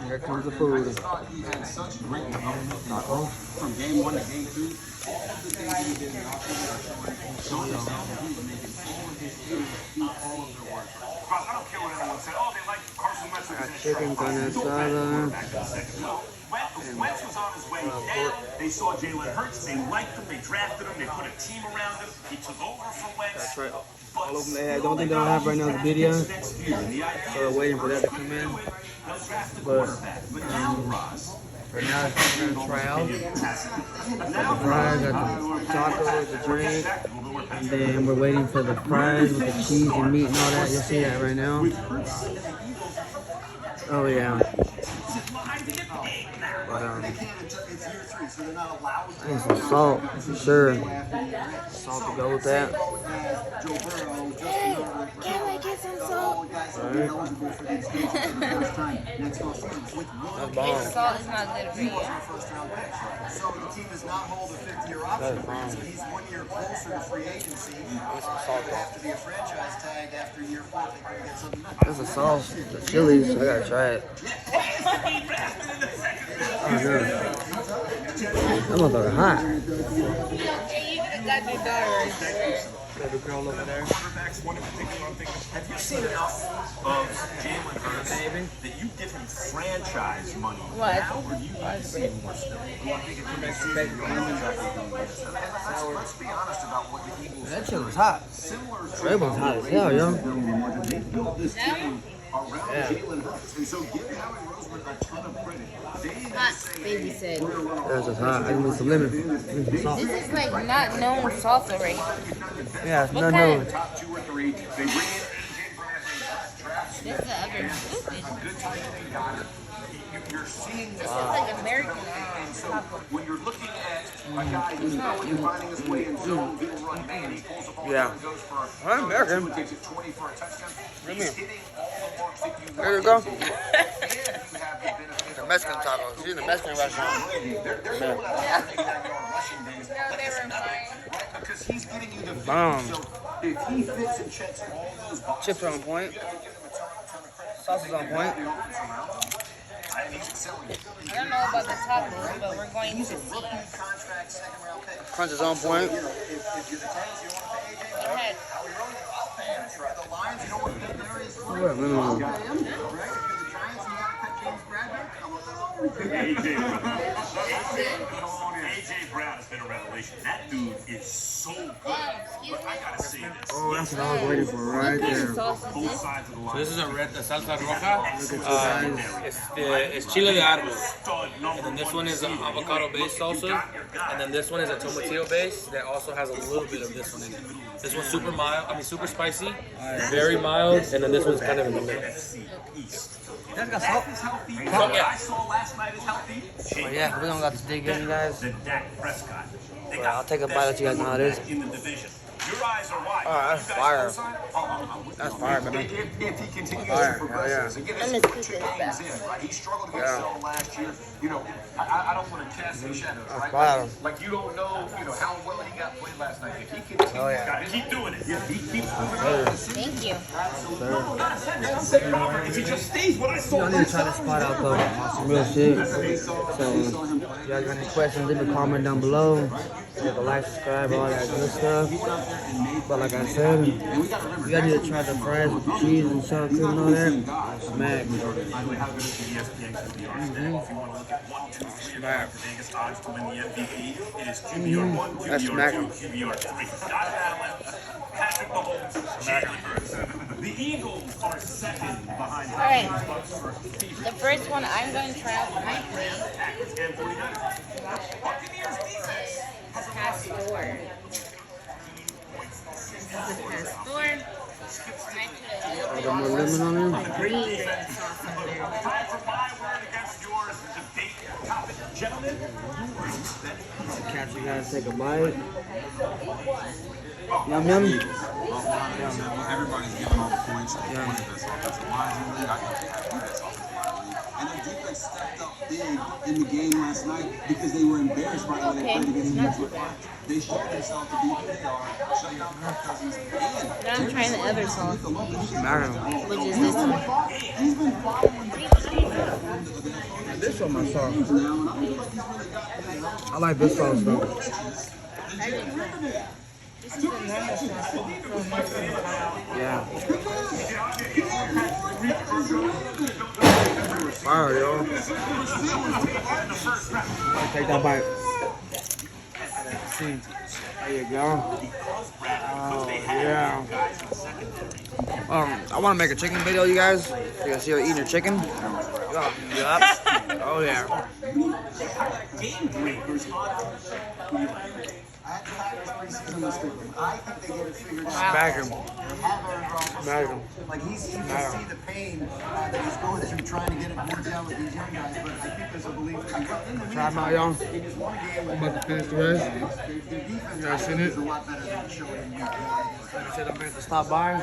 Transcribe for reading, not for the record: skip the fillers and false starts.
Here comes the food. Taco. From game 1 to game 2, all of the things that he did in the offseason are showing. Sean is making all of his teams do all of their work. I don't care what anyone said. Oh, they like Carson Wentz. Got chicken, carne asada. Wentz was on his way down. They saw Jalen Hurts. They liked him. They drafted him. They put a team around him. He took over for Wentz. That's right. All of them they had. The only thing they don't have right now is the video. So we're waiting for that to come in. But right now it's going to try out. Got the fries, got the tacos, the drink. And then we're waiting for the fries with the cheese and meat and all that. You'll see that right now. Oh yeah. But I need some salt for sure. Salt to go with that. Can I get some salt? Alright. That's bomb. Salt is not good for you. So the team does not hold a 50-year option, so he's 1 year closer to free agency. Have to be a franchise tag after year 4 if they couldn't get something. That's a sauce. The chilies. I gotta try it. Oh no. That motherfucker hot. Hey, you even got your daughter. Baby girl over there. Have you seen enough of Jalen Hurts that you give him franchise money What? now, or you see more still? Let's be honest about what the Eagles. That shit was hot. That was hot as hell, yo. They built this team around Yeah. Jalen Hurts, and so give Howie Roseman a ton of credit. Hot, baby said. That's just hot. I need some lemon. Need some salt. This is like not known salsa right? Yeah, it's What none kind? of it. Top 2 or 3. They bring in AJ Brown as a draft. This is the other stupid. Good time they got it. You're seeing This is like American so taco. when you're looking at a guy who's going and finding his way in zone, he'll run man. He pulls the ball Yeah. down and goes for I'm American. takes it 20 for a touchdown. What do you He's mean? hitting all the marks that you There you want go. him to. And you have the benefit The of Mexican guys tacos. She's in the Mexican restaurant. They're going out there making that yard rushing days. No, they were fine. Right? Because he's getting you the Bomb. So if he fits and checks all those boxes, Chips are on point. you have to give him a ton of credit. Sauce is on point. The offense around him, and he's excelling. I don't know about the tacos, but we're going to see. Contract, second round pick. Crunch is on point. If you're the Titans, you don't want to pay AJ. Go ahead. How we run it? I'll pay him. The Lions, you don't want to pay Darius Slay. What? No, no, no. Right? If you're the Giants, you got to cut James Bradbury. AJ Brown has been a revelation. That dude is so good. But I gotta say this. Oh, that's what I was waiting for right there. Sauce is Both this? sides of the line. So this is a red salsa roja. It's chile de árbol. And then this one is an avocado-based salsa. And then this one is a tomatillo base that also has a little bit of this one in it. This one's super mild, super spicy, very mild, and then this one's kind of in the middle. That's got salt. What I saw last night is healthy. But yeah, we don't got to dig in, you guys. The Dak Prescott. They But got I'll take a bite, let you guys know how it is. in the division. Your eyes are wide. Oh, that's You guys fire. co-sign? Oh, That's fire, baby. If he continues Fire, to progress, yeah. again, I'm it's gonna keep 2 this games back. in, right? He struggled against Yeah. Seattle last year. You know, I don't want to cast any shadows, That's right? fire. Like you don't know, how well he got played last night. If he continues, Oh, yeah. gotta keep doing it. Yeah, he keeps moving on. Thank you. If he just stays, what I saw. I need to try this spot out though. Some real shit. So, if you guys got any questions, leave a comment down below. Hit the like, subscribe, all that good stuff. But like I said, you guys need to try the fries with the cheese and sour cream and all that. Smack. Smack. Vegas odds to win the MVP. It is QBR 1, That's QBR smacking. 2, QBR 3. Patrick Mahomes, Jalen Hurts. The Eagles are second behind All right. the Bucks for The first one I'm going to try out for my plate Packers and 49ers. Buccaneers defense has a Pastor. This is the Pastor. I got more lemon on there. Green sauce on there. time for my word against yours debate topic. Gentlemen, Catch you guys take a bite. Yum yum. Everybody's getting all the points. One of the best offensive lines in the league. I think they have the best offensive line in the league. And their defense stepped up big in the game last night because they were embarrassed by the way they played against the Detroit Lions. They showed themselves to be who they are, shutting out Kirk Cousins, and Now I'm trying the other sauce, Mario. which is this one. he's been following the show my sauce. I like this sauce though. Yeah. Fire, yo. Take that bite. See. There you go. Oh, yeah. I want to make a chicken video, you guys. You guys see her eating her chicken? Yup. Oh, yeah. Smack him. Smack him. Like you can see the pain that he's going through trying to get it more down with these young guys, but I think there's a belief. Try them out, y'all. I'm about to finish the rest. You guys seen it? Like I said, I'm going to stop by.